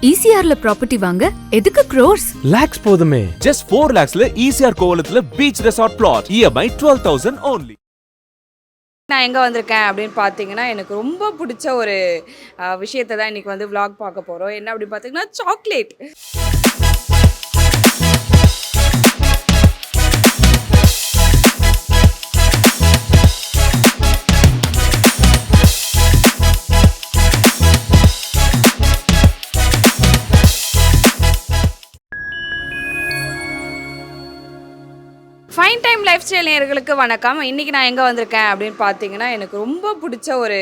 ECRல property வாங்க எதுக்கு crores? lakhs போதுமே. Just 4 lakhsல ECR கோவலத்துல beach resort plot. EMI 12,000 only. நான் எங்கே வந்திருக்கேன் அப்படின்னு பார்த்தீங்கன்னா எனக்கு ரொம்ப பிடிச்ச ஒரு விஷயத்தை தான் இன்றைக்கி வந்து vlog பார்க்க போகிறோம். என்ன அப்படின்னு பார்த்தீங்கன்னா chocolate. Fine time life style நேயர்களுக்கு வணக்கம். இன்றைக்கி நான் எங்கே வந்திருக்கேன் அப்படின்னு பார்த்தீங்கன்னா எனக்கு ரொம்ப பிடிச்ச ஒரு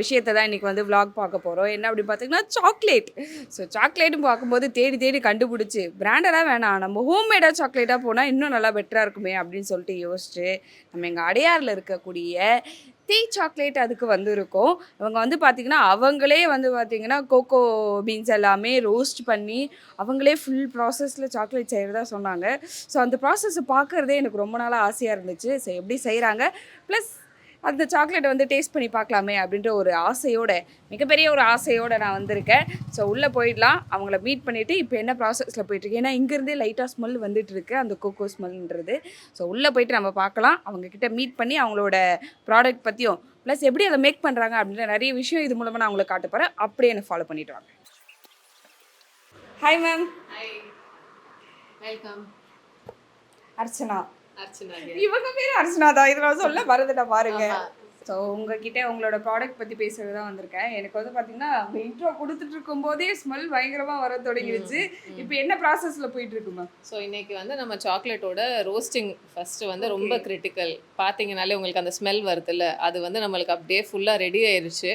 விஷயத்தை தான் இன்றைக்கி வந்து vlog பார்க்க போகிறோம். என்ன அப்படின்னு பார்த்தீங்கன்னா சாக்லேட். ஸோ சாக்லேட்னு பார்க்கும்போது தேடி தேடி கண்டுபிடிச்சி பிராண்டடாக வேணாம், நம்ம ஹோம்மேடாக சாக்லேட்டாக போனால் இன்னும் நல்லா பெட்டராக இருக்குமே அப்படின்னு சொல்லிட்டு யோசிச்சு நம்ம எங்கள் அடையாரில் இருக்கக்கூடிய டீ சாக்லேட் அதுக்கு வந்து இருக்கும். இவங்க வந்து பார்த்திங்கன்னா அவங்களே வந்து பார்த்திங்கன்னா கோகோ பீன்ஸ் எல்லாமே ரோஸ்ட் பண்ணி அவங்களே ஃபுல் ப்ராசஸில் சாக்லேட் செய்கிறதா சொன்னாங்க. ஸோ அந்த ப்ராசஸை பார்க்குறதே எனக்கு ரொம்ப நாளாக ஆசையாக இருந்துச்சு. ஸோ எப்படி செய்கிறாங்க ப்ளஸ் அந்த சாக்லேட்டை வந்து டேஸ்ட் பண்ணி பார்க்கலாமே அப்படின்ற ஒரு ஆசையோட, மிகப்பெரிய ஒரு ஆசையோடு நான் வந்திருக்கேன். ஸோ உள்ளே போயிடலாம், அவங்கள மீட் பண்ணிவிட்டு இப்போ என்ன ப்ராசஸில் போயிட்டுருக்கு, ஏன்னா இங்கேருந்தே லைட்டாக ஸ்மெல் வந்துட்டுருக்கு அந்த கோகோ ஸ்மெல்ன்றது. ஸோ உள்ளே போயிட்டு நம்ம பார்க்கலாம், அவங்கக்கிட்ட மீட் பண்ணி அவங்களோட ப்ராடக்ட் பற்றியும் ப்ளஸ் எப்படி அதை மேக் பண்ணுறாங்க அப்படின்ற நிறைய விஷயம் இது மூலமாக நான் அவங்களை காட்ட போகிறேன். அப்படியே என்னை ஃபாலோ பண்ணிட்டு வாங்க. Hi ma'am. Hi, welcome. Archana. Archana. இவங்க பேர் அர்ச்சனா தான், இதில் சொல்ல மறந்துட்டா பாருங்க. ஸோ உங்ககிட்ட உங்களோட ப்ராடக்ட் பற்றி பேசுகிறது தான் வந்திருக்கேன். எனக்கு வந்து பார்த்தீங்கன்னா இன்ட்ரோ கொடுத்துட்டு இருக்கும் போதே ஸ்மெல் பயங்கரமாக வர தொடங்கிடுச்சு. இப்போ என்ன ப்ராசஸில் போயிட்டு இருக்குமா? ஸோ இன்னைக்கு வந்து நம்ம சாக்லேட்டோட ரோஸ்டிங் ஃபஸ்ட்டு வந்து ரொம்ப கிரிட்டிக்கல். பார்த்தீங்கனாலே உங்களுக்கு அந்த ஸ்மெல் வருதுல்ல, அது வந்து நம்மளுக்கு அப்படியே ஃபுல்லாக ரெடி ஆயிடுச்சு.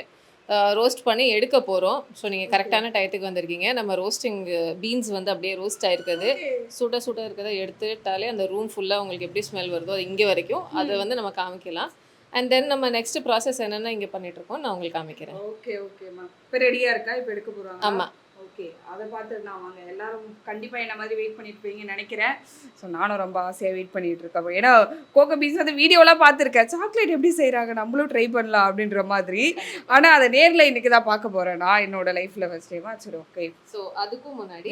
ரோஸ்ட் பண்ணி எடுக்க போகிறோம். ஸோ நீங்கள் கரெக்டான டயத்துக்கு வந்திருக்கீங்க. நம்ம ரோஸ்டிங் பீன்ஸ் வந்து அப்படியே ரோஸ்ட் ஆகிருக்குது. சுட சுட இருக்கிறத எடுத்துட்டாலே அந்த ரூம் ஃபுல்லாக உங்களுக்கு எப்படி ஸ்மெல் வருதோ அது இங்கே வரைக்கும் அதை வந்து நம்ம காமிக்கலாம். அண்ட் தென் நம்ம நெக்ஸ்ட் ப்ராசஸ் என்னென்ன இங்கே பண்ணிகிட்ருக்கோம் நான் உங்களுக்கு காமிக்கிறேன். ஓகே ஓகேம்மா. இப்போ ரெடியாக இருக்கா? இப்போ எடுக்க போகிறாங்க. ஆமாம். ஓகே, அதை பார்த்து நான் வாங்க எல்லாரும் கண்டிப்பாக என்ன மாதிரி வெயிட் பண்ணிட்டு இருப்பீங்கன்னு நினைக்கிறேன். ஸோ நானும் ரொம்ப ஆசையாக வெயிட் பண்ணிட்டு இருக்கேன். ஏன்னா கோகோ பீன்ஸ் வந்து வீடியோலாம் பார்த்துருக்கேன், சாக்லேட் எப்படி செய்கிறாங்க நம்மளும் ட்ரை பண்ணலாம் அப்படின்ற மாதிரி. ஆனால் அதை நேரில் இன்றைக்கி தான் பார்க்க போகிறேன் நான் என்னோட லைஃப்பில் ஃபர்ஸ்ட் டைமாக. சரி ஓகே. ஸோ அதுக்கும் முன்னாடி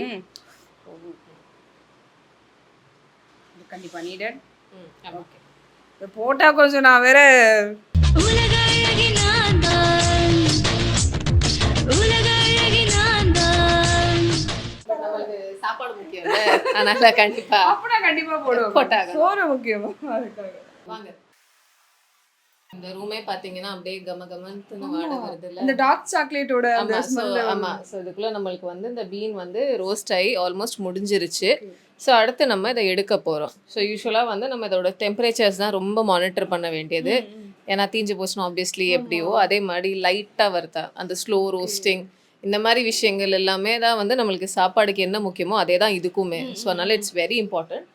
கண்டிப்பாக நீடட். ஓகே, போட்டால் கொஞ்சம் நான் வேற நம்மளுக்கு சாப்பாடு முக்கியம், அதனால கண்டிப்பா அப்பனா கண்டிப்பா போடுவோம். போட்டாங்க. சோறு முக்கியமா அதுக்காக. வாங்க. இந்த ரூமே பாத்தீங்கன்னா அப்படியே கமகமன்னு வாட வருது இல்ல, இந்த டார்க் சாக்லேட்டோட அந்த ஆமா. ஸ்மெல். ஆமா, ஸோ இதுக்குள்ள நம்மளுக்கு வந்து இந்த பீன் வந்து ரோஸ்ட் ஆகி ஆல்மோஸ்ட் முடிஞ்சிருச்சு. ஸோ அடுத்து நம்ம இதை எடுக்க போகிறோம். ஸோ யூஸ்வலாக வந்து நம்ம இதோட டெம்பரேச்சர்ஸ் தான் ரொம்ப மானிட்டர் பண்ண வேண்டியது. ஏன்னா தீஞ்சு போச்சுன்னா ஆப்வியஸ்லி எப்படியோ அதே மாதிரி லைட்டாக வருதா அந்த ஸ்லோ ரோஸ்டிங் இந்த மாதிரி விஷயங்கள் எல்லாமே தான் வந்து நம்மளுக்கு சாப்பாடுக்கு என்ன முக்கியமோ அதே தான் இதுக்குமே. ஸோ அதனால இட்ஸ் வெரி இம்பார்ட்டன்ட்.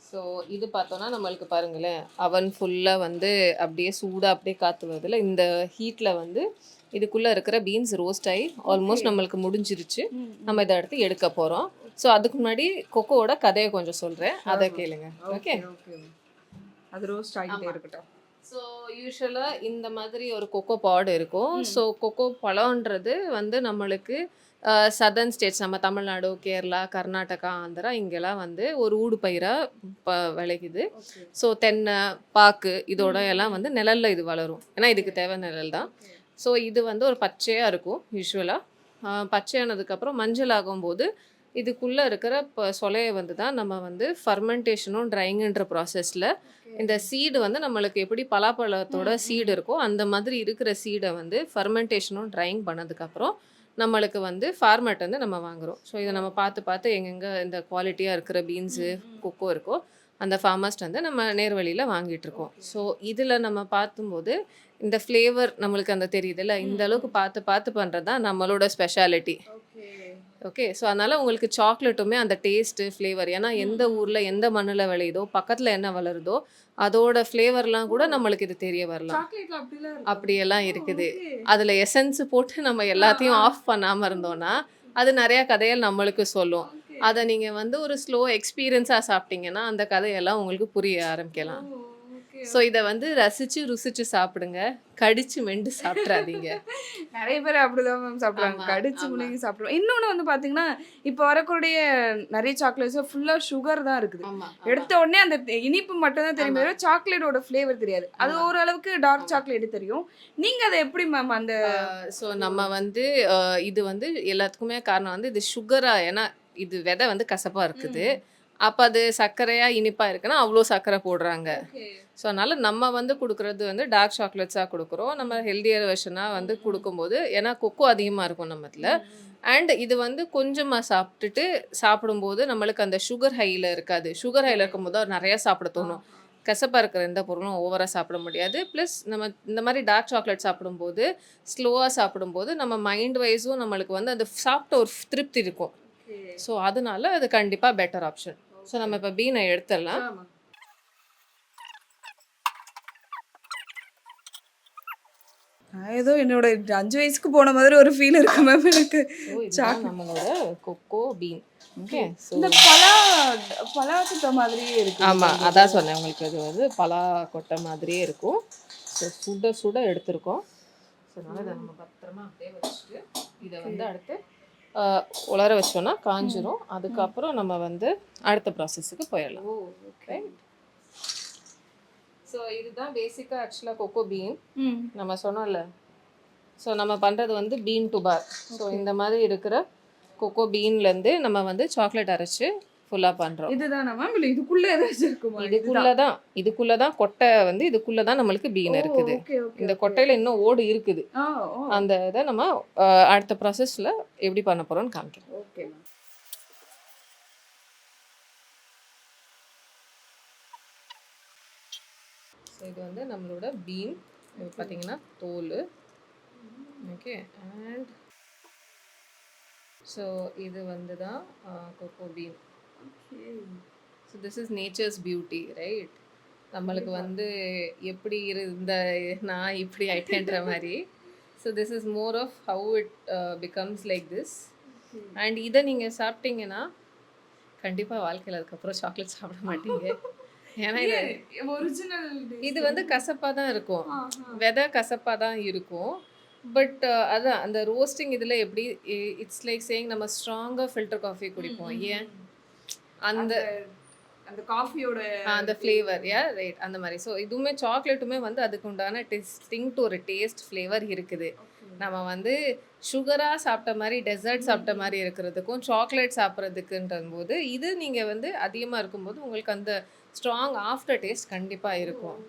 ஸோ இது பார்த்தோன்னா நம்மளுக்கு பாருங்களேன், அவன் ஃபுல்லாக வந்து அப்படியே சூடாக அப்படியே காற்று வருதுல, இந்த ஹீட்டில் வந்து இதுக்குள்ளே இருக்கிற பீன்ஸ் ரோஸ்ட் ஆகி ஆல்மோஸ்ட் நம்மளுக்கு முடிஞ்சிருச்சு. நம்ம இதை அடுத்து எடுக்க போகிறோம். ஸோ அதுக்கு முன்னாடி கொக்கோவோட கதையை கொஞ்சம் சொல்கிறேன், அதை கேளுங்க. ஓகே, அது ரோஸ்ட் ஆகிட்டே இருக்கட்டும். ஸோ யூஸ்வலாக இந்த மாதிரி ஒரு கொக்கோ பாட் இருக்கும். ஸோ கொக்கோ பழம்ன்றது வந்து நம்மளுக்கு சதர்ன் ஸ்டேட்ஸ், நம்ம தமிழ்நாடு, கேரளா, கர்நாடகா, ஆந்திரா இங்கெல்லாம் வந்து ஒரு ஊடு பயிராக விளைக்குது. ஸோ தென்னை, பாக்கு இதோட எல்லாம் வந்து நிழலில் இது வளரும், ஏன்னா இதுக்கு தேவை நிழல் தான். ஸோ இது வந்து ஒரு பச்சையாக இருக்கும் யூஸ்வலாக. பச்சையானதுக்கப்புறம் மஞ்சள் ஆகும்போது இதுக்குள்ளே இருக்கிற சொலையை வந்து தான் நம்ம வந்து ஃபர்மெண்டேஷனும் ட்ரைங்குன்ற ப்ராசஸில் இந்த சீடு வந்து நம்மளுக்கு எப்படி பலாப்பழத்தோட சீடு இருக்கோ அந்த மாதிரி இருக்கிற சீடை வந்து ஃபர்மெண்டேஷனும் ட்ரைங் பண்ணதுக்கப்புறம் நம்மளுக்கு வந்து ஃபார்மேட் வந்து நம்ம வாங்குகிறோம். ஸோ இதை நம்ம பார்த்து பார்த்து எங்கெங்கே இந்த குவாலிட்டியாக இருக்கிற பீன்ஸு கொக்கோ இருக்கோ அந்த ஃபார்மர்ஸ்ட் வந்து நம்ம நேர்வழியில் வாங்கிட்டுருக்கோம். ஸோ இதில் நம்ம பார்க்கும்போது இந்த ஃப்ளேவர் நம்மளுக்கு அந்த தெரியுதுல்ல, இந்த அளவுக்கு பார்த்து பார்த்து பண்ணுறது தான் நம்மளோட ஸ்பெஷாலிட்டி. ஓகே, ஸோ அதனால் உங்களுக்கு சாக்லேட்டுமே அந்த டேஸ்ட்டு ஃப்ளேவர், ஏன்னா எந்த ஊரில் எந்த மண்ணில் விளையுதோ பக்கத்தில் என்ன வளருதோ அதோட ஃப்ளேவர்லாம் கூட நம்மளுக்கு இது தெரிய வரலாம். அப்படியெல்லாம் இருக்குது. அதில் எசன்ஸ் போட்டு நம்ம எல்லாத்தையும் ஆஃப் பண்ணாமல் இருந்தோன்னா அது நிறையா கதைகள் நம்மளுக்கு சொல்லும். அதை நீங்கள் வந்து ஒரு ஸ்லோ எக்ஸ்பீரியன்ஸாக சாப்பிட்டீங்கன்னா அந்த கதையெல்லாம் உங்களுக்கு புரிய ஆரம்பிக்கலாம். ஸோ இதை வந்து ரசிச்சு ருசிச்சு சாப்பிடுங்க, கடிச்சு மெண்டு சாப்பிட்றாதீங்க. நிறைய பேர் அப்படிதான் மேம் சாப்பிடுவாங்க, ஆமா, கடிச்சு ஆமா. முழுங்கி சாப்பிடுவாங்க. இன்னொன்று வந்து பார்த்தீங்கன்னா இப்போ வரக்கூடிய நிறைய சாக்லேட்ஸும் ஃபுல்லாக சுகர் தான் இருக்குது. ஆமா, எடுத்த உடனே அந்த இனிப்பு மட்டும் தான் தெரியும், சாக்லேட்டோட ஃப்ளேவர் தெரியாது. அது ஓரளவுக்கு டார்க் சாக்லேட் தெரியும். நீங்கள் அதை எப்படி மேம் அந்த ஸோ நம்ம வந்து இது வந்து எல்லாத்துக்குமே காரணம் வந்து இது சுகரா, ஏன்னா இது விதை வந்து கசப்பாக இருக்குது. அப்போ அது சர்க்கரையாக இனிப்பாக இருக்குன்னா அவ்வளோ சர்க்கரை போடுறாங்க. ஸோ அதனால் நம்ம வந்து கொடுக்குறது வந்து டார்க் சாக்லேட்ஸாக கொடுக்குறோம். நம்ம ஹெல்தியர் வெர்ஷனாக வந்து கொடுக்கும்போது, ஏன்னா கொக்கோ அதிகமாக இருக்கும் நம்மத்தில். அண்ட் இது வந்து கொஞ்சமாக சாப்பிடும்போது நம்மளுக்கு அந்த சுகர் ஹையில் இருக்காது. சுகர் ஹையில் இருக்கும்போது நிறையா சாப்பிட தோணும். கசப்பாக இருக்கிற எந்த பொருளும் ஓவராக சாப்பிட முடியாது. ப்ளஸ் நம்ம இந்த மாதிரி டார்க் சாக்லேட் சாப்பிடும்போது, ஸ்லோவாக சாப்பிடும்போது நம்ம மைண்ட் வைஸும் நம்மளுக்கு வந்து அந்த சாப்பிட்ட ஒரு திருப்தி இருக்கும். ஸோ அதனால அது கண்டிப்பாக பெட்டர் ஆப்ஷன். ஸோ நம்ம இப்போ பீனை எடுத்துடலாம். ஏதோ என்னோட 5 வயசுக்கு போன மாதிரி ஒரு ஃபீல் இருக்கு மேம் எனக்கு. ஸோ இதுதான் நம்மளோட கொக்கோ பீன். ஓகே, ஸோ இந்த பலாச்சொட்டை மாதிரியே இருக்கு. ஆமாம், அதான் சொன்னேன் உங்களுக்கு, அது வந்து பலா கொட்டை மாதிரியே இருக்கும். ஸோ சுட சுட எடுத்திருக்கோம். ஸோ அதனால் இதை நம்ம பத்திரமா அப்படியே வச்சுட்டு இதை வந்து அடுத்து உலர வச்சோன்னா காஞ்சிரும். அதுக்கப்புறம் நம்ம வந்து அடுத்த ப்ராசஸுக்கு போயிடலாம். ஓகே, ஸோ இதுதான் பேசிக்காக ஆக்சுவலாக கொக்கோ பீன் நம்ம சொன்னோம்ல. ஸோ நம்ம பண்ணுறது வந்து பீன் டு பார். ஸோ இந்த மாதிரி இருக்கிற கொக்கோ பீன்லேருந்து நம்ம வந்து சாக்லேட் அரைச்சி ஃபுல்லாக பண்ணுறோம். இதுதானா மேம், இல்லை இதுக்குள்ளே ஏதாச்சும் இருக்குமா? இதுக்குள்ளே தான் கொட்டை வந்து இதுக்குள்ளே தான் நம்மளுக்கு பீன் இருக்குது. இந்த கொட்டையில் இன்னும் ஓடு இருக்குது. அந்த இதை நம்ம அடுத்த ப்ராசஸில் எப்படி பண்ண போகிறோம்னு காமிக்கிறோம். Okay ma'am. ஸோ இது வந்து நம்மளோட பீன், இது பார்த்தீங்கன்னா தோல். ஓகே, அண்ட் ஸோ இது வந்து தான் cocoa bean. So this is nature's beauty, right? நம்மளுக்கு வந்து எப்படி நான் இப்படி ஆயிட்டேன்ற மாதிரி. So this is more of how it becomes like this. And இதை நீங்கள் சாப்பிட்டீங்கன்னா கண்டிப்பாக வாழ்க்கையில் அதுக்கப்புறம் சாக்லேட் சாப்பிட மாட்டீங்க. ஏன்னா இது வந்து கசப்பாக தான் இருக்கும், விதை கசப்பாக தான் இருக்கும். பட் அதான் அந்த ரோஸ்டிங் இதில் எப்படி இட்ஸ் லைக் சேயிங் நம்ம ஸ்ட்ராங்காக ஃபில்டர் காஃபி குடிப்போம். ஏன் அந்த காஃபியோட அந்த ஃப்ளேவர், ரைட், அந்த மாதிரி. ஸோ இதுவுமே சாக்லேட்டுமே வந்து அதுக்கு உண்டான டிஸ்டிங்க்ட் ஒரு டேஸ்ட் ஃப்ளேவர் இருக்குது. நம்ம வந்து சுகராக சாப்பிட்ட மாதிரி டெசர்ட் சாப்பிட்ட மாதிரி இருக்கிறதுக்கும் சாக்லேட் சாப்பிட்றதுக்குன்ற போது இது நீங்கள் வந்து அதிகமாக இருக்கும்போது உங்களுக்கு அந்த ஸ்ட்ராங் ஆஃப்டர் டேஸ்ட் கண்டிப்பாக இருக்கும்.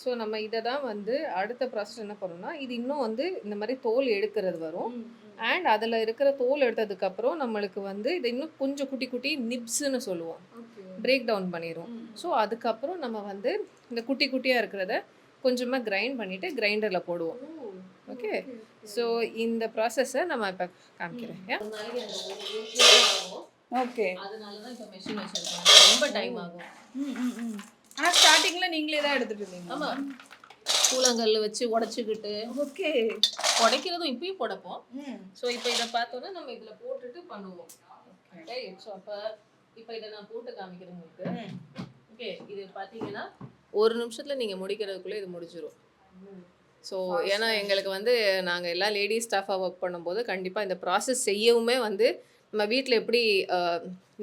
ஸோ நம்ம இதை தான் வந்து அடுத்த ப்ராசஸ் என்ன பண்ணோம்னா, இது இன்னும் வந்து இந்த மாதிரி தோல் எடுக்கிறது வரும். அண்ட் அதில் இருக்கிற தோல் எடுத்ததுக்கப்புறம் நம்மளுக்கு வந்து இதை இன்னும் கொஞ்சம் குட்டி குட்டி நிப்ஸ்ன்னு சொல்லுவோம், பிரேக் டவுன் பண்ணிடும். ஸோ அதுக்கப்புறம் நம்ம வந்து இந்த குட்டி குட்டியாக இருக்கிறத கொஞ்சமாக கிரைண்ட் பண்ணிவிட்டு கிரைண்டரில் போடுவோம். ஓகே, ஸோ இந்த ப்ராசஸை நம்ம இப்போ காமிக்கிறேன். ஓகே, அதனால தான் இப்போ மெஷின் வச்சுருக்கோம், ரொம்ப டைம் ஆகும். ஆனால் ஸ்டார்டிங்கில் நீங்களே தான் எடுத்துகிட்டு இருந்தீங்க? ஆமாம், கூழாங்கல் வச்சு உடச்சிக்கிட்டு. ஓகே, உடைக்கிறதும் இப்பயும் உடைப்போம். ஸோ இப்போ இதை பார்த்தோன்னா நம்ம இதில் போட்டுட்டு பண்ணுவோம். ரைட், ஸோ அப்போ இப்போ இதை நான் போட்டு காமிக்கிறேன் உங்களுக்கு. ஓகே, இது பார்த்தீங்கன்னா 1 நிமிஷத்தில் நீங்கள் முடிக்கிறதுக்குள்ளே இது முடிஞ்சிடும். ஸோ ஏன்னா எங்களுக்கு வந்து நாங்கள் எல்லாம் லேடிஸ் ஸ்டாஃபாக ஒர்க் பண்ணும்போது கண்டிப்பாக இந்த ப்ராசஸ் செய்யவுமே வந்து நம்ம வீட்டில் எப்படி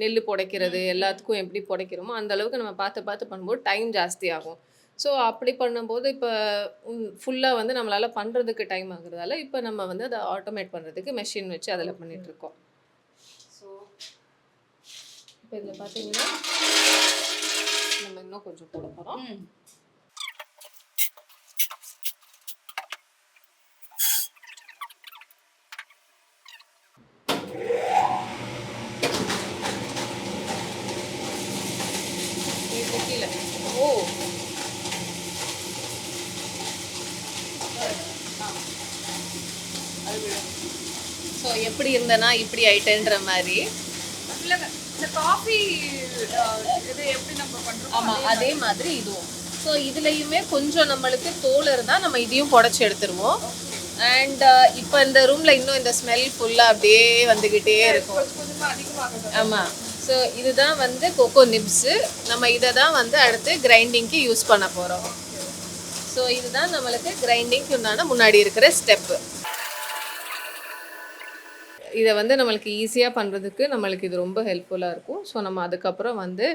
நெல் புடைக்கிறது எல்லாத்துக்கும் எப்படி புடைக்கிறோமோ அந்த அளவுக்கு நம்ம பார்த்து பண்ணும்போது டைம் ஜாஸ்தி ஆகும். ஸோ அப்படி பண்ணும்போது இப்போ ஃபுல்லாக வந்து நம்மளால் பண்ணுறதுக்கு டைம் ஆகுறதால இப்போ நம்ம வந்து அதை ஆட்டோமேட் பண்ணுறதுக்கு மெஷின் வச்சு அதில் பண்ணிகிட்ருக்கோம். ஸோ இப்போ இதில் பார்த்தீங்கன்னா நம்ம இன்னும் கொஞ்சம் போட போகிறோம். ஸோ எப்படி இருந்தேன்னா இப்படி ஆயிட்டேன்ற மாதிரி. இந்த காஃபி இது எப்படி நம்ம பண்ணுறோம்? ஆமாம், அதே மாதிரி இதுவும். ஸோ இதுலேயுமே கொஞ்சம் நம்மளுக்கு தோல் இருந்தால் நம்ம இதையும் புடச்சி எடுத்துருவோம். அண்ட் இப்போ இந்த ரூமில் இன்னும் இந்த ஸ்மெல் ஃபுல்லாக அப்படியே வந்துக்கிட்டே இருக்கும். கொஞ்சமாக அதிகமாக. ஆமாம், ஸோ இதுதான் வந்து கொக்கோ நிப்ஸு. நம்ம இதை தான் வந்து அடுத்து கிரைண்டிங்க்கு யூஸ் பண்ண போகிறோம். ஸோ இதுதான் நம்மளுக்கு கிரைண்டிங்க்கு உண்டான முன்னாடி இருக்கிற ஸ்டெப்பு. இதை வந்து நம்மளுக்கு ஈஸியாக பண்ணுறதுக்கு நம்மளுக்கு இது ரொம்ப ஹெல்ப்ஃபுல்லாக இருக்கும். ஸோ நம்ம அதுக்கப்புறம் வந்து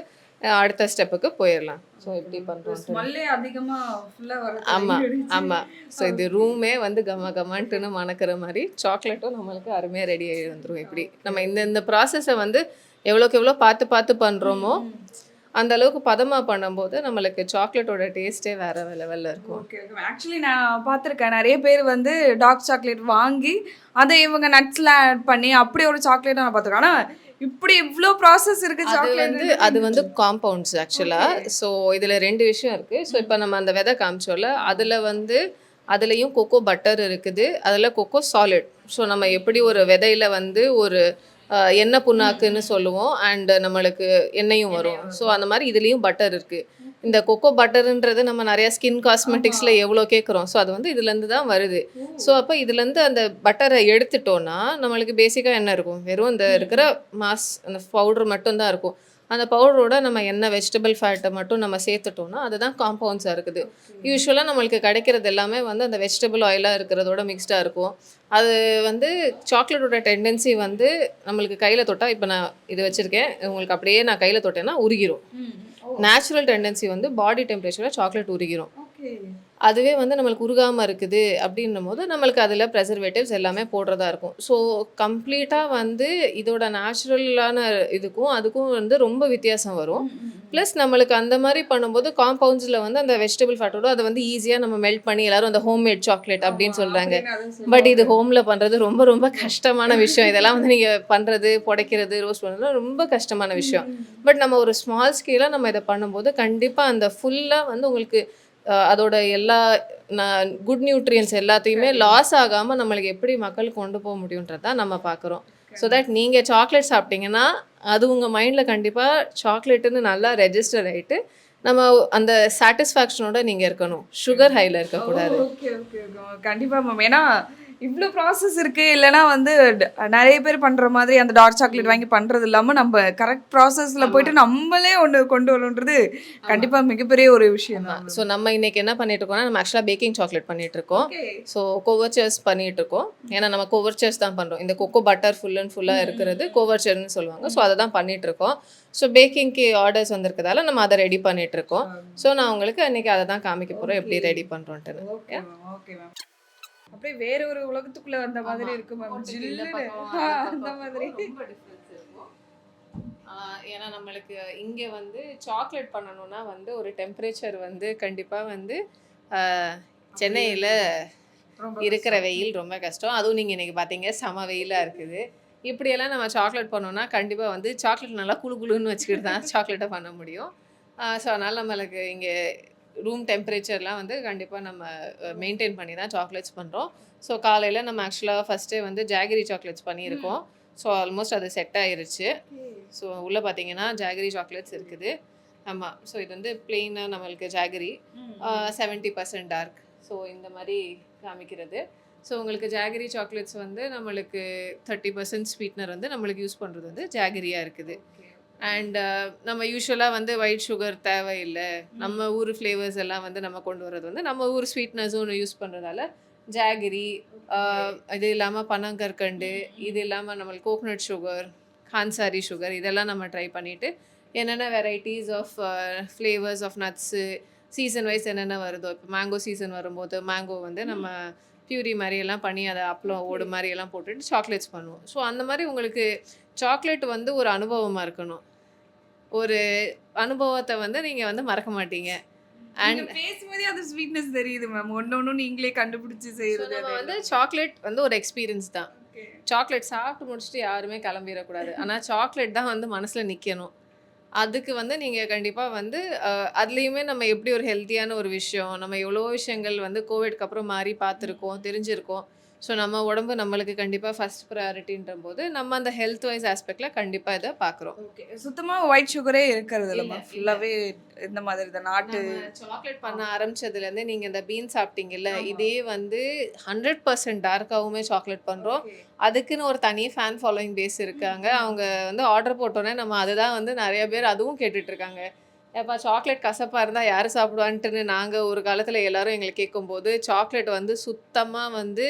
அடுத்த ஸ்டெப்புக்கு போயிடலாம். ஸோ எப்படி பண்ணுறோம். ஸ்மெல்லே அதிகமா ஃபுல்லா வர ஆமாம் ஆமாம். ஸோ இது ரூமே வந்து கமகமான்ட்டுன்னு மணக்கிற மாதிரி சாக்லேட்டும் நம்மளுக்கு அருமையாக ரெடி ஆகி வந்துடும். இப்படி நம்ம இந்த ப்ராசஸை வந்து எவ்வளோக்கு எவ்வளோ பார்த்து பார்த்து பண்ணுறோமோ அந்த அளவுக்கு பதமாக பண்ணும்போது நம்மளுக்கு சாக்லேட்டோட டேஸ்ட்டே வேற லெவலில் இருக்கும். Okay okay. ஆக்சுவலி நான் பார்த்துருக்கேன் நிறைய பேர் வந்து டார்க் சாக்லேட் வாங்கி அதை இவங்க நட்ஸ்லாம் ஆட் பண்ணி அப்படி ஒரு சாக்லேட் நான் பார்த்துருக்கேன். ஆனால் இப்படி இவ்வளோ ப்ராசஸ் இருக்கு சாக்லேட். அது வந்து காம்பவுண்ட்ஸ் ஆக்சுவலாக. ஸோ இதில் 2 விஷயம் இருக்குது. ஸோ இப்போ நம்ம அந்த விதை காமிச்சோம்ல, அதுலேயும் கொக்கோ பட்டர் இருக்குது, அதில் கொக்கோ சாலிட். ஸோ நம்ம எப்படி ஒரு விதையில வந்து ஒரு எண்ணெய் புண்ணாக்குன்னு சொல்லுவோம், அண்ட் நம்மளுக்கு எண்ணெயும் வரும். ஸோ அந்த மாதிரி இதுலேயும் பட்டர் இருக்குது. இந்த கொக்கோ பட்டருன்றது நம்ம நிறையா ஸ்கின் காஸ்மெட்டிக்ஸில் எவ்வளோ கேட்குறோம். ஸோ அது வந்து இதுலேருந்து தான் வருது. ஸோ அப்போ இதுலேருந்து அந்த பட்டரை எடுத்துட்டோன்னா நம்மளுக்கு பேசிக்காக என்ன இருக்கும், வெறும் இந்த இருக்கிற அந்த பவுட்ரு மட்டும்தான் இருக்கும். அந்த பவுடரோட நம்ம என்ன வெஜிடபிள் ஃபேட்டை மட்டும் நம்ம சேர்த்துட்டோம்னா அதுதான் காம்பவுண்ட்ஸாக இருக்குது. யூஸ்வலாக நம்மளுக்கு கிடைக்கிறது எல்லாமே வந்து அந்த வெஜிடபிள் ஆயிலாக இருக்கிறதோட மிக்ஸ்டாக இருக்கும். அது வந்து சாக்லேட்டோட டெண்டன்சி வந்து நம்மளுக்கு கையில் தொட்டால், இப்போ நான் இது வச்சுருக்கேன், உங்களுக்கு அப்படியே நான் கையில் தொட்டேன்னா உருகிரும். நேச்சுரல் டெண்டன்சி வந்து பாடி டெம்பரேச்சரில் சாக்லேட் உருகிரும். அதுவே வந்து நம்மளுக்கு உருகாமல் இருக்குது அப்படின்னும் போது நம்மளுக்கு அதில் ப்ரெசர்வேட்டிவ்ஸ் எல்லாமே போடுறதா இருக்கும். ஸோ கம்ப்ளீட்டாக வந்து இதோட நேச்சுரலான இதுக்கும் அதுக்கும் வந்து ரொம்ப வித்தியாசம் வரும். ப்ளஸ் நம்மளுக்கு அந்த மாதிரி பண்ணும்போது காம்பவுண்ட்ஸில் வந்து அந்த வெஜிடபிள் ஃபேட்டோட அதை வந்து ஈஸியாக நம்ம மெல்ட் பண்ணி எல்லாரும் அந்த ஹோம்மேட் சாக்லேட் அப்படின்னு சொல்கிறாங்க. பட் இது ஹோமில் பண்ணுறது ரொம்ப ரொம்ப கஷ்டமான விஷயம். இதெல்லாம் வந்து நீங்கள் பண்ணுறது, புடைக்கிறது, ரோஸ்ட் பண்ணுறது ரொம்ப கஷ்டமான விஷயம். பட் நம்ம ஒரு ஸ்மால் ஸ்கேலாக நம்ம இதை பண்ணும்போது கண்டிப்பாக அந்த ஃபுல்லாக வந்து உங்களுக்கு அதோட எல்லா குட் நியூட்ரியன்ஸ் எல்லாத்தையுமே லாஸ் ஆகாமல் நம்மளுக்கு எப்படி மக்களுக்கு கொண்டு போக முடியுன்றதான் நம்ம பார்க்குறோம். ஸோ தட் நீங்கள் சாக்லேட் சாப்பிட்டீங்கன்னா அது உங்கள் மைண்டில் கண்டிப்பாக சாக்லேட்டுன்னு நல்லா ரெஜிஸ்டர் ஆகிட்டு நம்ம அந்த சாட்டிஸ்ஃபேக்ஷனோட நீங்கள் இருக்கணும். சுகர் ஹையில் இருக்கக்கூடாது. Okay okay okay. கண்டிப்பாக மேம். ஏன்னா இவ்வளோ ப்ராசஸ் இருக்குது. இல்லைனா வந்து நிறைய பேர் பண்ணுற மாதிரி அந்த டார்க் சாக்லேட் வாங்கி பண்ணுறது இல்லாமல் நம்ம கரெக்ட் ப்ராசஸில் போயிட்டு நம்மளே ஒன்று கொண்டு வரணுன்றது கண்டிப்பாக மிகப்பெரிய ஒரு விஷயம் தான். ஸோ நம்ம இன்றைக்கி என்ன பண்ணிட்டு இருக்கோம்னா, நம்ம ஆக்சுவலாக பேக்கிங் சாக்லேட் பண்ணிகிட்ருக்கோம். ஸோ கோவர்ச்சர்ஸ் பண்ணிகிட்ருக்கோம். ஏன்னா நம்ம கோவர்ச்சர்ஸ் தான் பண்ணுறோம். இந்த கொக்கோ பட்டர் ஃபுல்லாக இருக்கிறது கோவர்ச்சர்னு சொல்லுவாங்க. ஸோ அதை தான் பண்ணிகிட்ருக்கோம். ஸோ பேக்கிங்க்கு ஆர்டர்ஸ் வந்திருக்கிறதால நம்ம அதை ரெடி பண்ணிகிட்ருக்கோம். ஸோ நான் உங்களுக்கு இன்றைக்கி அதை தான் காமிக்க போகிறோம் எப்படி ரெடி பண்ணுறோன்ட்டு. Okay ma'am. அப்படியே வேற ஒரு உலகத்துக்குள்ள வந்த மாதிரி இருக்கு மேம். அந்த மாதிரி ஏன்னா நம்மளுக்கு இங்கே வந்து சாக்லேட் பண்ணணும்னா வந்து ஒரு டெம்பரேச்சர் வந்து கண்டிப்பாக வந்து சென்னையில் இருக்கிற வெயில் ரொம்ப கஷ்டம். அதுவும் நீங்கள் இன்றைக்கி பார்த்தீங்க செம வெயிலாக இருக்குது. இப்படியெல்லாம் நம்ம சாக்லேட் பண்ணோன்னா கண்டிப்பாக வந்து சாக்லேட் நல்லா குளுன்னு வச்சுக்கிட்டு தான் சாக்லேட்டை பண்ண முடியும். ஸோ அதனால் நம்மளுக்கு இங்கே ரூம் டெம்பரேச்சர்லாம் வந்து கண்டிப்பாக நம்ம மெயின்டைன் பண்ணி தான் சாக்லேட்ஸ் பண்ணுறோம். ஸோ காலையில் நம்ம ஆக்சுவலாக ஃபஸ்ட்டே வந்து ஜாகரி சாக்லேட்ஸ் பண்ணியிருக்கோம். ஸோ ஆல்மோஸ்ட் அது செட் ஆயிருச்சு. ஸோ உள்ளே பார்த்தீங்கன்னா ஜாகரி சாக்லேட்ஸ் இருக்குது. ஆமாம். ஸோ இது வந்து பிளெயினாக நம்மளுக்கு ஜாகரி 70% டார்க். ஸோ இந்த மாதிரி காமிக்கிறது. ஸோ உங்களுக்கு ஜாகரி சாக்லேட்ஸ் வந்து நம்மளுக்கு 30% ஸ்வீட்னர் வந்து நம்மளுக்கு யூஸ் பண்ணுறது வந்து ஜாகரியாக இருக்குது. அண்ட் நம்ம யூஸ்வலாக வந்து ஒயிட் சுகர் தேவையில்லை, நம்ம ஊர் ஃப்ளேவர்ஸ் எல்லாம் வந்து நம்ம கொண்டு வர்றது வந்து நம்ம ஊர் ஸ்வீட்னஸும் ஒன்று யூஸ் பண்ணுறதால ஜாகரி, இது இல்லாமல் பனங்கற்கண்டு, இது இல்லாமல் நம்மளுக்கு கோகனட் சுகர், கான்சாரி சுகர் இதெல்லாம் நம்ம ட்ரை பண்ணிவிட்டு என்னென்ன varieties of flavours of nuts season wise என்னென்ன வருதோ, இப்போ மேங்கோ சீசன் வரும்போது மேங்கோ வந்து நம்ம பியூரி மாதிரியெல்லாம் பண்ணி அதை அப்பளம் ஓடு மாதிரியெல்லாம் போட்டுட்டு சாக்லேட்ஸ் பண்ணுவோம். ஸோ அந்த மாதிரி உங்களுக்கு சாக்லேட் வந்து ஒரு அனுபவமாக இருக்கணும். ஒரு அனுபவத்தை வந்து நீங்கள் வந்து மறக்க மாட்டீங்க. அண்ட் பேசும்போதே அது ஸ்வீட்னஸ் தெரியுது மேம். ஒன்று நீங்களே கண்டுபிடிச்சி செய்கிறது. நம்ம வந்து சாக்லேட் வந்து ஒரு எக்ஸ்பீரியன்ஸ் தான். சாக்லேட் சாப்பிட்டு முடிச்சுட்டு யாருமே கிளம்பிடக்கூடாது. ஆனால் சாக்லேட் தான் வந்து மனசில் நிற்கணும். அதுக்கு வந்து நீங்கள் கண்டிப்பாக வந்து அதுலேயுமே நம்ம எப்படி ஒரு ஹெல்த்தியான ஒரு விஷயம், நம்ம எவ்வளோ விஷயங்கள் வந்து கோவிட்க்கு அப்புறம் மாறி பார்த்துருக்கோம், தெரிஞ்சிருக்கோம். ஸோ நம்ம உடம்பு நம்மளுக்கு கண்டிப்பாக ஃபர்ஸ்ட் ப்ரையாரிட்டின்ற போது நம்ம அந்த ஹெல்த் வைஸ் ஆஸ்பெக்டில் கண்டிப்பாக இதை பார்க்குறோம். ஓகே. சுத்தமா ஒயிட் சுகரே இருக்கிறது இல்லைம்மா, இல்ல. ஃபுல்லாவே இந்த மாதிரி தான் நாட்டு. சாக்லேட் பண்ண ஆரம்பிச்சதுலேருந்து நீங்கள் இந்த பீன் சாப்பிட்டீங்கல்ல, இதே வந்து 100% டார்க்காகவுமே சாக்லேட் பண்ணுறோம். அதுக்குன்னு ஒரு தனி ஃபேன் ஃபாலோயிங் பேஸ் இருக்காங்க. அவங்க வந்து ஆர்டர் போட்டோன்னே நம்ம அதுதான் வந்து நிறைய பேர் அதுவும் கேட்டுட்ருக்காங்க. ஏப்பா சாக்லேட் கசப்பாக இருந்தால் யார் சாப்பிடுவான்ட்டுன்னு நாங்கள் ஒரு காலத்தில் எல்லாரும் எங்களை கேட்கும்போது சாக்லேட் வந்து சுத்தமாக வந்து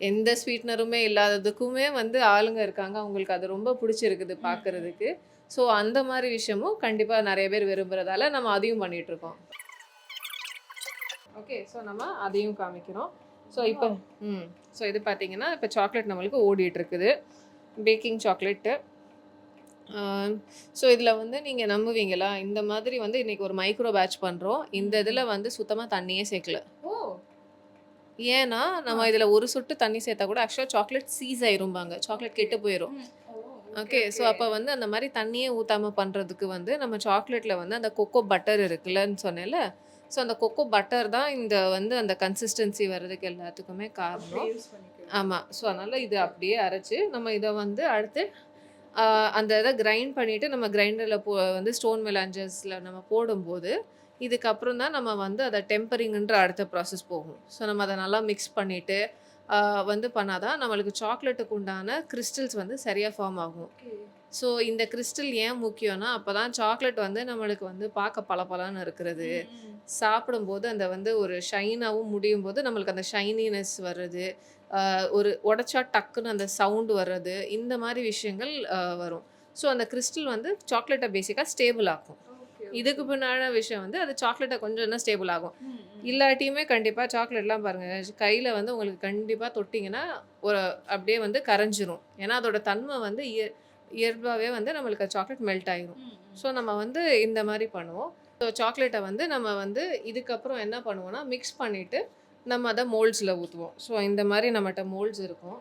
எந்த ஸ்வீட்னருமே இல்லாததுக்குமே வந்து ஆளுங்க இருக்காங்க. அவங்களுக்கு அது ரொம்ப பிடிச்சிருக்குது பார்க்குறதுக்கு. ஸோ அந்த மாதிரி விஷயமும் கண்டிப்பாக நிறைய பேர் விரும்புகிறதால நம்ம அதையும் பண்ணிகிட்ருக்கோம். ஓகே, ஸோ நம்ம அதையும் காமிக்கிறோம். ஸோ இப்போ ஸோ இது பார்த்தீங்கன்னா இப்போ சாக்லேட் நம்மளுக்கு ஓடிட்டுருக்குது, பேக்கிங் சாக்லேட்டு. ஸோ இதில் வந்து நீங்கள் நம்புவீங்களா, இந்த மாதிரி வந்து இன்றைக்கி ஒரு மைக்ரோ பேட்ச் பண்ணுறோம். இந்த இதில் வந்து சுத்தமாக தண்ணியே சேர்க்கல. ஏன்னா நம்ம இதில் ஒரு சொட்டு தண்ணி சேர்த்தா கூட ஆக்சுவலாக சாக்லேட் சீஸ் ஆயிரும்பாங்க, சாக்லேட் கெட்டு போயிடும். ஓகே, ஸோ அப்போ வந்து அந்த மாதிரி தண்ணியே ஊற்றாமல் பண்ணுறதுக்கு வந்து நம்ம சாக்லேட்டில் வந்து அந்த கொக்கோ பட்டர் இருக்குல்லன்னு சொன்னேன்ல, ஸோ அந்த கொக்கோ பட்டர் தான் இந்த வந்து அந்த கன்சிஸ்டன்சி வர்றதுக்கு எல்லாத்துக்குமே காரணம். ஆமாம், ஸோ அதனால் இது அப்படியே அரைச்சி நம்ம இதை வந்து அடுத்து அந்த இதை கிரைண்ட் பண்ணிவிட்டு நம்ம கிரைண்டரில் வந்து ஸ்டோன் மெலாஞ்சஸில் நம்ம போடும்போது இதுக்கப்புறம் தான் நம்ம வந்து அதை டெம்பரிங்குன்ற அடுத்த ப்ராசஸ் போகும். ஸோ நம்ம அதை நல்லா மிக்ஸ் பண்ணிவிட்டு வந்து பண்ணாதான் நம்மளுக்கு சாக்லேட்டுக்கு உண்டான கிறிஸ்டல்ஸ் வந்து சரியாக ஃபார்ம் ஆகும். ஸோ இந்த கிறிஸ்டல் ஏன் முக்கியம்னா அப்போ தான் சாக்லேட் வந்து நம்மளுக்கு வந்து பார்க்க பளபளன்னு இருக்கிறது, சாப்பிடும்போது அந்த வந்து ஒரு ஷைனாகவும் முடியும் போது நம்மளுக்கு அந்த ஷைனினஸ் வர்றது, ஒரு உடைச்சா டக்குன்னு அந்த சவுண்டு வர்றது, இந்த மாதிரி விஷயங்கள் வரும். ஸோ அந்த கிறிஸ்டல் வந்து சாக்லேட்டை பேசிக்காக ஸ்டேபிள் ஆகும். இதுக்கு பின்னாடி விஷயம் வந்து அது சாக்லேட்டை கொஞ்சம் இன்னும் ஸ்டேபிள் ஆகும். இல்லாட்டியுமே கண்டிப்பாக சாக்லேட்லாம் பாருங்கள், கையில் வந்து உங்களுக்கு கண்டிப்பாக தொட்டிங்கன்னா ஒரு அப்படியே வந்து கரைஞ்சிரும். ஏன்னா அதோட தன்மை வந்து இயல்பாகவே வந்து நம்மளுக்கு சாக்லேட் மெல்ட் ஆகிரும். ஸோ நம்ம வந்து இந்த மாதிரி பண்ணுவோம். ஸோ சாக்லேட்டை வந்து நம்ம வந்து இதுக்கப்புறம் என்ன பண்ணுவோம்னா மிக்ஸ் பண்ணிவிட்டு நம்ம அதை மோல்ட்ஸில் ஊற்றுவோம். ஸோ இந்த மாதிரி நம்மகிட்ட மோல்ட்ஸ் இருக்கும்.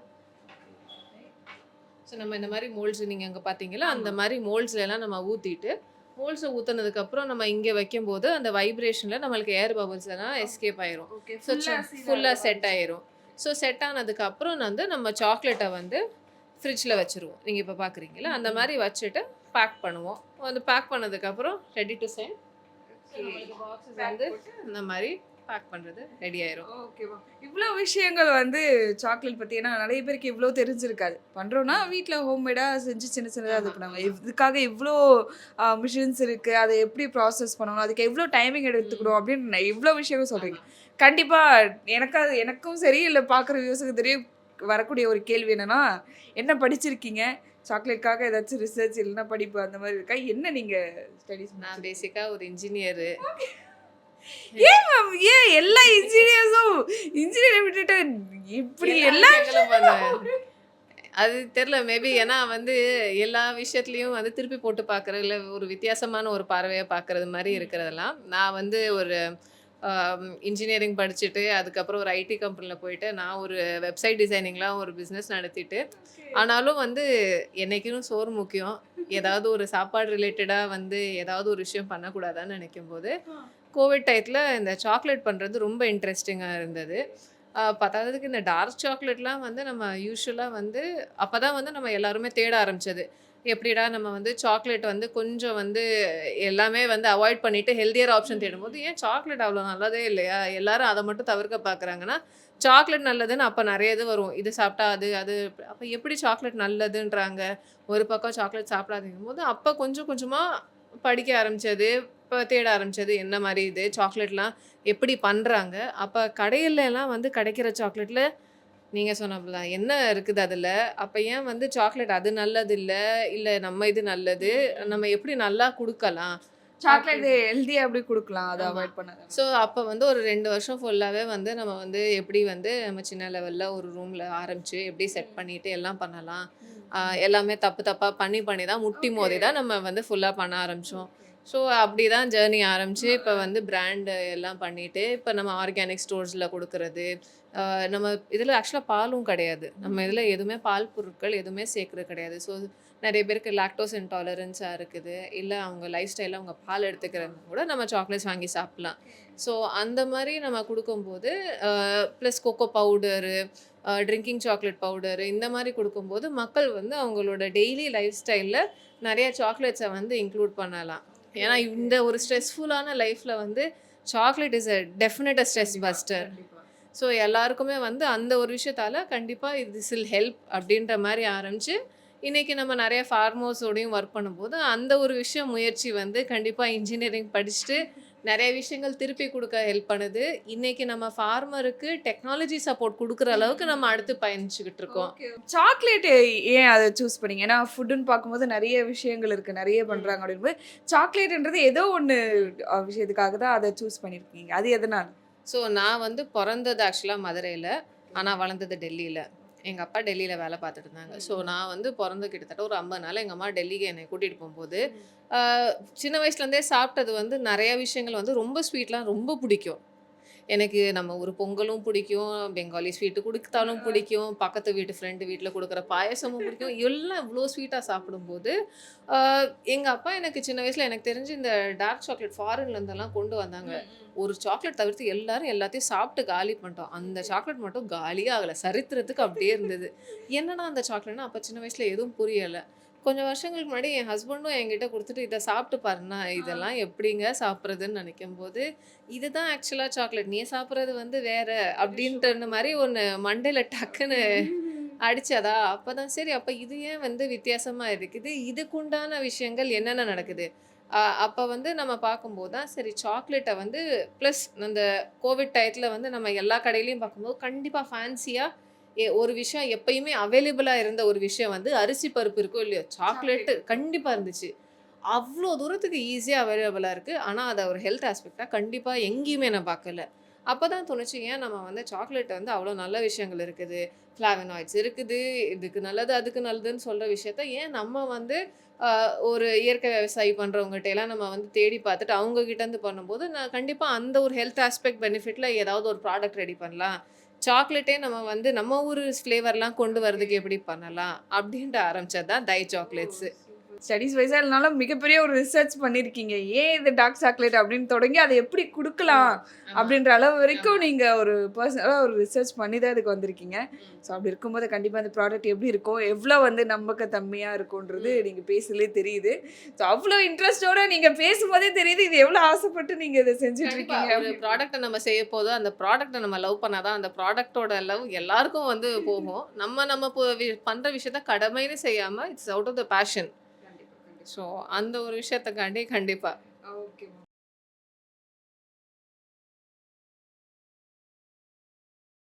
ஸோ நம்ம இந்த மாதிரி மோல்ட்ஸ் நீங்கள் அங்கே பார்த்தீங்களா, அந்த மாதிரி மோல்ட்ஸ்லாம் நம்ம ஊற்றிட்டு மோல்ட்ஸை ஊற்றுனதுக்கப்புறம் நம்ம இங்கே வைக்கும்போது அந்த வைப்ரேஷனில் நம்மளுக்கு ஏர் பபிள்ஸ் எல்லாம் எஸ்கேப் ஆயிரும். ஸோ ஃபுல்லாக செட் ஆயிரும். ஸோ செட் ஆனதுக்கப்புறம் வந்து நம்ம சாக்லேட்டை வந்து ஃப்ரிட்ஜில் வச்சுருவோம். நீங்கள் இப்போ பார்க்குறீங்களா, அந்த மாதிரி வச்சுட்டு பேக் பண்ணுவோம். வந்து பேக் பண்ணதுக்கப்புறம் ரெடி டு சென்ட். பாக்ஸஸ் வந்து இந்த மாதிரி பேக் பண்ணுறது ரெடி ஆயிரும். ஓகேவா, இவ்வளோ விஷயங்கள் வந்து சாக்லேட் பற்றி, ஏன்னா நிறைய பேருக்கு இவ்வளோ தெரிஞ்சிருக்காது. பண்ணுறோன்னா வீட்டில் ஹோம்மேடாக செஞ்சு சின்ன சின்னதாக இது பண்ணுவாங்க. இதுக்காக இவ்வளோ மிஷின்ஸ் இருக்குது, அதை எப்படி ப்ராசஸ் பண்ணணும், அதுக்கு எவ்வளோ டைமிங் எடுத்துக்கணும் அப்படின்னு இவ்வளோ விஷயங்கள் சொல்கிறீங்க. கண்டிப்பாக எனக்கும் சரி இல்லை பார்க்குற வியூஸுக்கு தெரியும் வரக்கூடிய ஒரு கேள்வி என்னென்னா, என்ன படிச்சிருக்கீங்க, சாக்லேட்காக ஏதாச்சும் ரிசர்ச் இல்லைன்னா படிப்பு அந்த மாதிரி இருக்கா, என்ன நீங்கள் ஸ்டடீஸ்? நான் பேசிக்காக ஒரு இன்ஜினியரு. ஏன் மேம், ஏன் எல்லா இன்ஜினியர்ஸும் இன்ஜினியரை விட்டுட்டு இப்படி எல்லா அது தெரில, மேபி ஏன்னா வந்து எல்லா விஷயத்துலையும் வந்து திருப்பி போட்டு பார்க்குறது இல்லை, ஒரு வித்தியாசமான ஒரு பார்வையை பார்க்குறது மாதிரி இருக்கிறதெல்லாம். நான் வந்து ஒரு இன்ஜினியரிங் படிச்சுட்டு அதுக்கப்புறம் ஒரு ஐடி கம்பெனியில் போயிட்டு நான் ஒரு வெப்சைட் டிசைனிங்லாம் ஒரு பிஸ்னஸ் நடத்திட்டு, ஆனாலும் வந்து என்னைக்கும் சோறு முக்கியம். ஏதாவது ஒரு சாப்பாடு ரிலேட்டடாக வந்து ஏதாவது ஒரு விஷயம் பண்ணக்கூடாதான்னு நினைக்கும்போது கோவிட் டயத்தில் இந்த சாக்லேட் பண்ணுறது ரொம்ப இன்ட்ரெஸ்டிங்காக இருந்தது. பத்தாததுக்கு இந்த டார்க் சாக்லேட்லாம் வந்து நம்ம யூஸ்வலாக வந்து அப்போ தான் வந்து நம்ம எல்லாருமே தேட ஆரம்பித்தது. எப்படிடா நம்ம வந்து சாக்லேட் வந்து கொஞ்சம் வந்து எல்லாமே வந்து அவாய்ட் பண்ணிவிட்டு ஹெல்தியர் ஆப்ஷன் தேடும்போது, ஏன் சாக்லேட் அவ்வளோ நல்லதே இல்லையா, எல்லாரும் அதை மட்டும் தவிர்க்க பார்க்குறாங்கன்னா சாக்லேட் நல்லதுன்னு அப்போ நிறைய இது வரும். இது சாப்பிட்டா அது அது அப்போ எப்படி சாக்லேட் நல்லதுன்றாங்க, ஒரு பக்கம் சாக்லேட் சாப்பிடாதீங்கும் போது அப்போ கொஞ்சம் கொஞ்சமாக படிக்க ஆரம்பித்தது, இப்போ தேட ஆரம்பித்தது என்ன மாதிரி இது சாக்லேட்லாம் எப்படி பண்ணுறாங்க. அப்போ கடையிலலாம் வந்து கிடைக்கிற சாக்லேட்டில் நீங்கள் சொன்னப்பல என்ன இருக்குது அதில், அப்போ ஏன் வந்து சாக்லேட் அது நல்லது இல்லை நம்ம இது நல்லது, நம்ம எப்படி நல்லா கொடுக்கலாம், சாக்லேட் ஹெல்தியாக எப்படி கொடுக்கலாம், அதை அவாய்ட் பண்ண. ஸோ அப்போ வந்து ஒரு 2 வருஷம் ஃபுல்லாகவே வந்து நம்ம வந்து எப்படி வந்து நம்ம சின்ன லெவலில் ஒரு ரூமில் ஆரம்பித்து எப்படி செட் பண்ணிவிட்டு எல்லாம் பண்ணலாம், எல்லாமே தப்பாக பண்ணி தான் முட்டி மோதி தான் நம்ம வந்து ஃபுல்லாக பண்ண ஆரம்பித்தோம். ஸோ அப்படி தான் ஜேர்னி ஆரம்பிச்சு இப்போ வந்து பிராண்டு எல்லாம் பண்ணிட்டு இப்போ நம்ம ஆர்கானிக் ஸ்டோர்ஸில் கொடுக்கறது. நம்ம இதில் ஆக்சுவலாக பாலும் கிடையாது. நம்ம இதில் எதுவுமே பால் பொருட்கள் எதுவுமே சேர்க்கறது கிடையாது. ஸோ நிறைய பேருக்கு லாக்டோஸ் இன்டாலரன்ஸாக இருக்குது, இல்லை அவங்க லைஃப் ஸ்டைலில் அவங்க பால் எடுத்துக்கிறவங்க கூட நம்ம சாக்லேட்ஸ் வாங்கி சாப்பிட்லாம். ஸோ அந்த மாதிரி நம்ம கொடுக்கும்போது plus cocoa powder, drinking chocolate powder இந்த மாதிரி கொடுக்கும்போது மக்கள் வந்து அவங்களோட டெய்லி லைஃப் ஸ்டைலில் நிறைய சாக்லேட்ஸை வந்து இன்க்ளூட் பண்ணலாம். ஏன்னா இந்த ஒரு ஸ்ட்ரெஸ்ஃபுல்லான லைஃப்பில் வந்து chocolate is definite stress buster. So எல்லாருக்குமே வந்து அந்த ஒரு விஷயத்தால் கண்டிப்பாக திஸ் வில் ஹெல்ப் அப்படின்ற மாதிரி ஆரம்பிச்சு இன்றைக்கி நம்ம நிறைய ஃபார்மர்ஸோடையும் ஒர்க் பண்ணும்போது அந்த ஒரு விஷயம் முயற்சி வந்து கண்டிப்பாக இன்ஜினியரிங் படிச்சுட்டு நிறைய விஷயங்கள் திருப்பி கொடுக்க ஹெல்ப் பண்ணுது. இன்றைக்கி நம்ம ஃபார்மருக்கு டெக்னாலஜி சப்போர்ட் கொடுக்குற அளவுக்கு நம்ம அடுத்து பயணிச்சுக்கிட்டு இருக்கோம். சாக்லேட் ஏன் அதை சூஸ் பண்ணீங்க? ஏன்னா ஃபுட்டுன்னு பார்க்கும்போது நிறைய விஷயங்கள் இருக்குது, நிறைய பண்ணுறாங்க அப்படின்போது சாக்லேட்ன்றது ஏதோ ஒன்று விஷயத்துக்காக தான் அதை சூஸ் பண்ணியிருக்கீங்க. அது எதனால்? ஸோ நான் வந்து பிறந்தது ஆக்சுவலாக மதுரையில், ஆனால் வளர்ந்தது டெல்லியில். எங்கள் அப்பா டெல்லியில் வேலை பார்த்துட்டு இருந்தாங்க. ஸோ நான் வந்து பிறந்து கிட்டத்தட்ட ஒரு 50 நாள் எங்கள் அம்மா டெல்லிக்கு என்னை கூட்டிகிட்டு போகும்போது சின்ன வயசுலேருந்தே சாப்பிட்டது வந்து நிறைய விஷயங்கள் வந்து ரொம்ப ஸ்வீட்லாம் ரொம்ப பிடிக்கும் எனக்கு. நம்ம ஒரு பொங்கலும் பிடிக்கும், பெங்காலி ஸ்வீட்டு கொடுத்தாலும் பிடிக்கும், பக்கத்து வீட்டு ஃப்ரெண்டு வீட்டில் கொடுக்குற பாயசமும் பிடிக்கும். எல்லாம் இவ்வளோ ஸ்வீட்டாக சாப்பிடும்போது எங்கள் அப்பா எனக்கு சின்ன வயசில் எனக்கு தெரிஞ்சு இந்த டார்க் சாக்லேட் ஃபாரின்லேருந்தெல்லாம் கொண்டு வந்தாங்க. ஒரு சாக்லேட் தவிர்த்து எல்லாரும் எல்லாத்தையும் சாப்பிட்டு காலி பண்ணிட்டோம். அந்த சாக்லேட் மட்டும் காலியே ஆகலை, சரித்திரத்துக்கு அப்படியே இருந்தது. என்னன்னா அந்த சாக்லேட்னா அப்போ சின்ன வயசில் எதுவும் புரியலை. கொஞ்சம் வருஷங்களுக்கு முன்னாடி என் ஹஸ்பண்டும் என்கிட்ட கொடுத்துட்டு இதை சாப்பிட்டு பாருண்ணா, இதெல்லாம் எப்படிங்க சாப்பிட்றதுன்னு நினைக்கும் போது இதுதான் ஆக்சுவலாக சாக்லேட், நீ சாப்பிட்றது வந்து வேற அப்படின்ற மாதிரி ஒன்று மண்டையில் டக்குன்னு அடிச்சதா. அப்போ தான் சரி, அப்போ இது ஏன் வந்து வித்தியாசமாக இருக்குது, இதுக்குண்டான விஷயங்கள் என்னென்ன நடக்குது. அப்போ வந்து நம்ம பார்க்கும்போது தான் சரி சாக்லேட்டை வந்து ப்ளஸ் அந்த கோவிட் டயத்தில் வந்து நம்ம எல்லா கடையிலையும் பார்க்கும்போது கண்டிப்பாக ஃபேன்சியாக ஒரு விஷயம் எப்பயுமே அவைலபிளாக இருந்த ஒரு விஷயம் வந்து அரிசி பருப்பு இருக்கோ இல்லையோ சாக்லேட்டு கண்டிப்பாக இருந்துச்சு. அவ்வளோ தூரத்துக்கு ஈஸியாக அவைலபிளாக இருக்குது. ஆனால் அதை ஒரு ஹெல்த் ஆஸ்பெக்டாக கண்டிப்பாக எங்கேயுமே நான் பார்க்கல. அப்போ தான் தோணுச்சு, ஏன் நம்ம வந்து சாக்லேட்டை வந்து அவ்வளோ நல்ல விஷயங்கள் இருக்குது, ஃப்ளாவனாய்ட்ஸ் இருக்குது, இதுக்கு நல்லது அதுக்கு நல்லதுன்னு சொல்கிற விஷயத்த ஏன் நம்ம வந்து ஒரு இயற்கை விவசாயி பண்ணுறவங்ககிட்ட எல்லாம் நம்ம வந்து தேடி பார்த்துட்டு அவங்ககிட்டேருந்து பண்ணும்போது நான் கண்டிப்பாக அந்த ஒரு ஹெல்த் ஆஸ்பெக்ட் பெனிஃபிட்டில் ஏதாவது ஒரு ப்ராடக்ட் ரெடி பண்ணலாம். சாக்லேட்டே நம்ம வந்து நம்ம ஊர் ஃப்ளேவர்லாம் கொண்டு வரதுக்கு எப்படி பண்ணலாம் அப்படின்ட்டு ஆரம்பிச்சது தான் தை சாக்லேட்ஸு. ஸ்டடீஸ் வைஸாக இல்லைனாலும் மிகப்பெரிய ஒரு ரிசர்ச் பண்ணியிருக்கீங்க. ஏன் இது டார்க் சாக்லேட் அப்படின்னு தொடங்கி அதை எப்படி கொடுக்கலாம் அப்படின்ற அளவு வரைக்கும் நீங்கள் ஒரு பர்சனலாக ஒரு ரிசர்ச் பண்ணி தான் இதுக்கு வந்திருக்கீங்க. ஸோ அப்படி இருக்கும்போது கண்டிப்பாக அந்த ப்ராடக்ட் எப்படி இருக்கும், எவ்வளோ வந்து நம்பகத்தன்மையாக இருக்கும்ன்றது நீங்கள் பேசலே தெரியுது. ஸோ அவ்வளோ இன்ட்ரெஸ்டோட நீங்கள் பேசும்போதே தெரியுது இது எவ்வளோ ஆசைப்பட்டு நீங்கள் இதை செஞ்சுட்டு இருக்கீங்க. ஒரு ப்ராடக்ட்டை நம்ம செய்ய போதும், அந்த ப்ராடக்ட்டை நம்ம லவ் பண்ணாதான் அந்த ப்ராடக்ட்டோட லவ் எல்லாருக்கும் வந்து போகும். நம்ம பண்ணுற விஷயத்த கடமைன்னு செய்யாமல் it's out of the passion. So அந்த ஒரு விஷயத்துக்காண்டி கண்டிப்பாக